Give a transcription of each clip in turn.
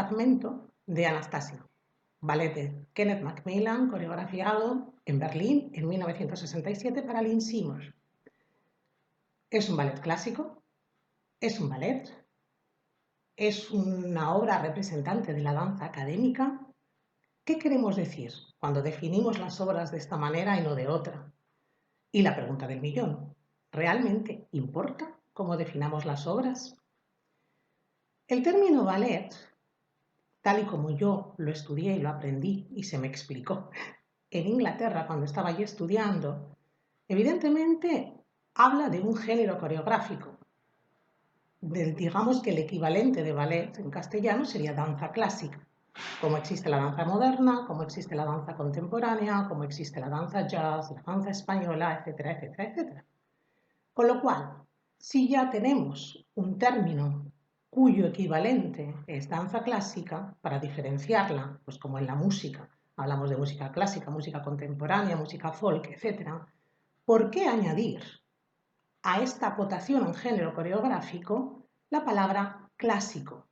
fragmento de Anastasia, ballet de Kenneth Macmillan, coreografiado en Berlín en 1967 para Lynn Seymour. Es un ballet clásico, es un ballet, es una obra representante de la danza académica. ¿Qué queremos decir cuando definimos las obras de esta manera y no de otra? Y la pregunta del millón, ¿realmente importa cómo definamos las obras? El término ballet, tal y como yo lo estudié y lo aprendí y se me explicó en Inglaterra cuando estaba allí estudiando, evidentemente habla de un género coreográfico. Digamos que el equivalente de ballet en castellano sería danza clásica, como existe la danza moderna, como existe la danza contemporánea, como existe la danza jazz, la danza española, etcétera, etcétera, etcétera. Con lo cual, si ya tenemos un término cuyo equivalente es danza clásica, para diferenciarla, pues como en la música, hablamos de música clásica, música contemporánea, música folk, etcétera, ¿por qué añadir a esta acotación en género coreográfico la palabra clásico?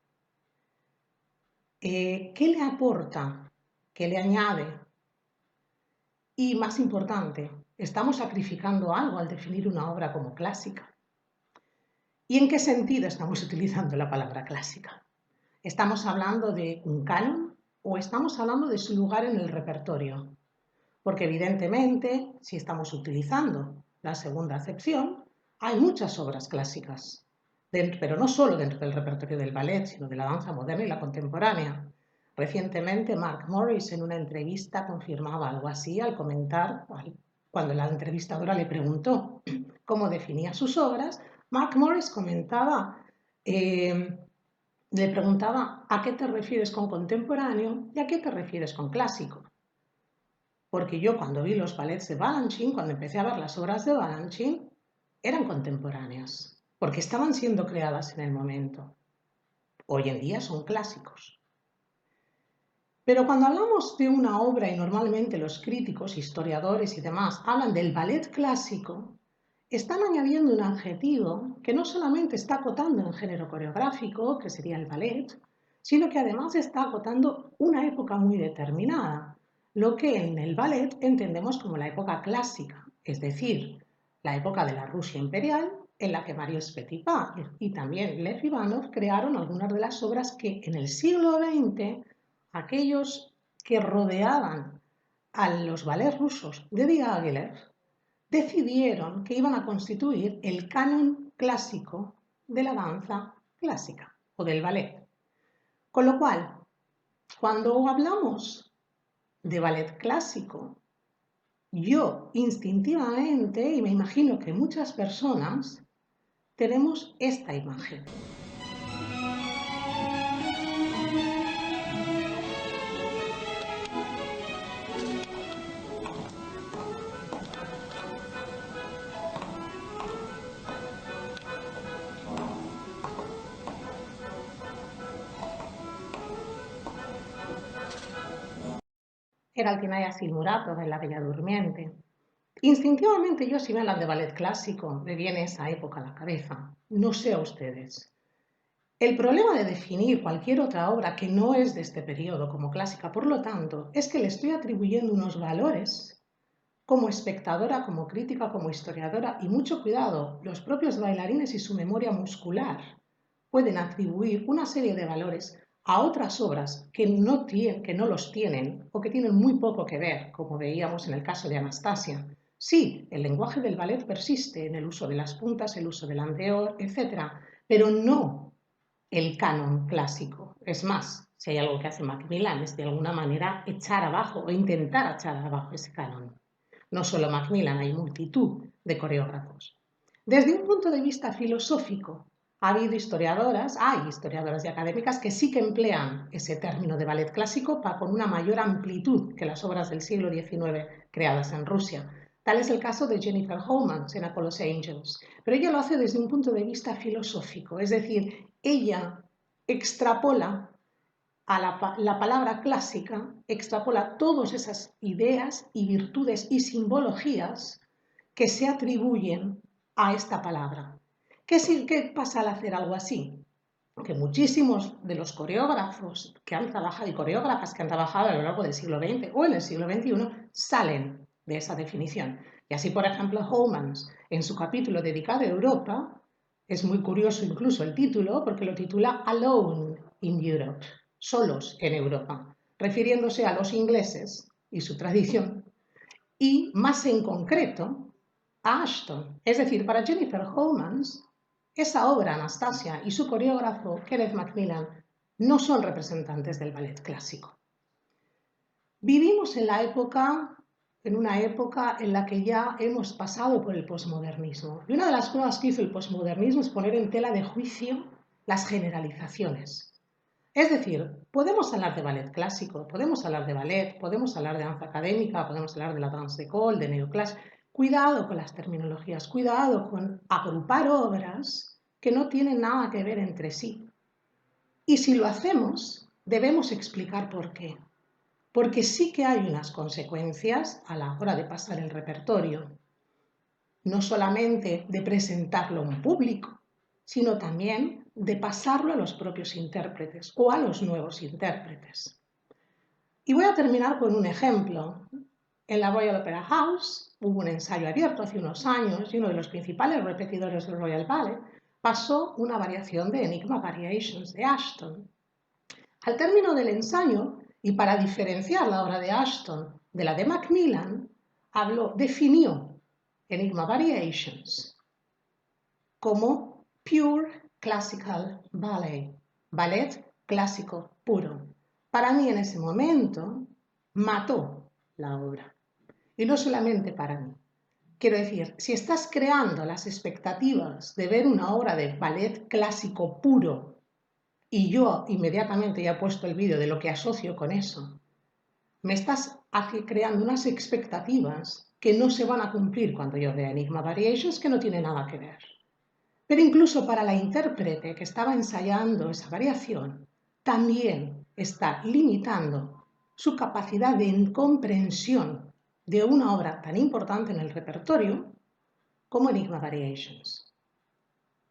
¿Qué le aporta? ¿Qué le añade? Y más importante, ¿estamos sacrificando algo al definir una obra como clásica? ¿Y en qué sentido estamos utilizando la palabra clásica? ¿Estamos hablando de un canon o estamos hablando de su lugar en el repertorio? Porque evidentemente, si estamos utilizando la segunda acepción, hay muchas obras clásicas, pero no solo dentro del repertorio del ballet, sino de la danza moderna y la contemporánea. Recientemente, Mark Morris en una entrevista confirmaba algo así al comentar, cuando la entrevistadora le preguntó cómo definía sus obras, Mark Morris le preguntaba ¿a qué te refieres con contemporáneo y a qué te refieres con clásico? Porque yo cuando vi los ballets de Balanchine, cuando empecé a ver las obras de Balanchine, eran contemporáneas, porque estaban siendo creadas en el momento. Hoy en día son clásicos. Pero cuando hablamos de una obra, y normalmente los críticos, historiadores y demás hablan del ballet clásico, están añadiendo un adjetivo que no solamente está acotando el género coreográfico, que sería el ballet, sino que además está acotando una época muy determinada, lo que en el ballet entendemos como la época clásica, es decir, la época de la Rusia imperial, en la que Marius Petipa y también Lev Ivanov crearon algunas de las obras que en el siglo XX aquellos que rodeaban a los ballets rusos de Diaghilev decidieron que iban a constituir el canon clásico de la danza clásica o del ballet. Con lo cual, cuando hablamos de ballet clásico, yo instintivamente, y me imagino que muchas personas, tenemos esta imagen. Era Altinaya Silmuratov en La Bella Durmiente. Instintivamente yo, si me hablan de ballet clásico, me viene esa época a la cabeza. No sé a ustedes. El problema de definir cualquier otra obra que no es de este periodo como clásica, por lo tanto, es que le estoy atribuyendo unos valores como espectadora, como crítica, como historiadora, y mucho cuidado, los propios bailarines y su memoria muscular pueden atribuir una serie de valores a otras obras que no los tienen o que tienen muy poco que ver, como veíamos en el caso de Anastasia. Sí, el lenguaje del ballet persiste en el uso de las puntas, el uso del anteor, etc., pero no el canon clásico. Es más, si hay algo que hace Macmillan es de alguna manera echar abajo o intentar echar abajo ese canon. No solo Macmillan, hay multitud de coreógrafos. Desde un punto de vista filosófico, hay historiadoras y académicas que sí que emplean ese término de ballet clásico con una mayor amplitud que las obras del siglo XIX creadas en Rusia. Tal es el caso de Jennifer Holmans en Apollo's Angels, pero ella lo hace desde un punto de vista filosófico, es decir, ella extrapola a la palabra clásica, extrapola todas esas ideas y virtudes y simbologías que se atribuyen a esta palabra. ¿Qué pasa al hacer algo así? que muchísimos de los coreógrafos que han trabajado y coreógrafas que han trabajado a lo largo del siglo XX o en el siglo XXI salen de esa definición. Y así, por ejemplo, Homans, en su capítulo dedicado a Europa, es muy curioso incluso el título porque lo titula Alone in Europe, solos en Europa, refiriéndose a los ingleses y su tradición, y más en concreto a Ashton. Es decir, para Jennifer Homans, esa obra, Anastasia, y su coreógrafo, Kenneth Macmillan, no son representantes del ballet clásico. Vivimos en una época en la que ya hemos pasado por el posmodernismo. Y una de las cosas que hizo el posmodernismo es poner en tela de juicio las generalizaciones. Es decir, podemos hablar de ballet clásico, podemos hablar de ballet, podemos hablar de danza académica, podemos hablar de la danse d'école, de neoclásico. Cuidado con las terminologías, cuidado con agrupar obras que no tienen nada que ver entre sí. Y si lo hacemos, debemos explicar por qué. Porque sí que hay unas consecuencias a la hora de pasar el repertorio. No solamente de presentarlo a un público, sino también de pasarlo a los propios intérpretes o a los nuevos intérpretes. Y voy a terminar con un ejemplo. En la Royal Opera House hubo un ensayo abierto hace unos años y uno de los principales repetidores del Royal Ballet pasó una variación de Enigma Variations de Ashton. Al término del ensayo, y para diferenciar la obra de Ashton de la de Macmillan, definió Enigma Variations como Pure Classical Ballet, ballet clásico puro. Para mí en ese momento mató la obra. Y no solamente para mí. Quiero decir, si estás creando las expectativas de ver una obra de ballet clásico puro y yo inmediatamente ya he puesto el vídeo de lo que asocio con eso, me estás creando unas expectativas que no se van a cumplir cuando yo vea Enigma Variations, que no tiene nada que ver. Pero incluso para la intérprete que estaba ensayando esa variación, también está limitando su capacidad de comprensión de una obra tan importante en el repertorio como Enigma Variations.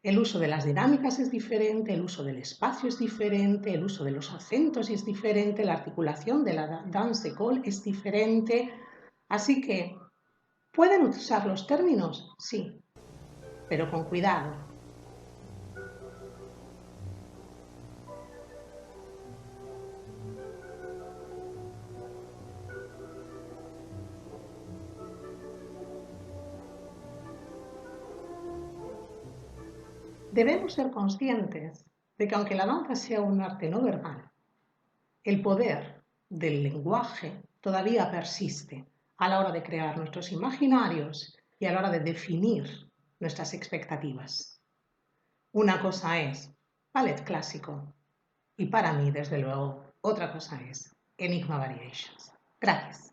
El uso de las dinámicas es diferente, el uso del espacio es diferente, el uso de los acentos es diferente, la articulación de la danse d'école es diferente. Así que, ¿pueden usar los términos? Sí, pero con cuidado. Debemos ser conscientes de que aunque la danza sea un arte no verbal, el poder del lenguaje todavía persiste a la hora de crear nuestros imaginarios y a la hora de definir nuestras expectativas. Una cosa es ballet clásico y para mí, desde luego, otra cosa es Enigma Variations. Gracias.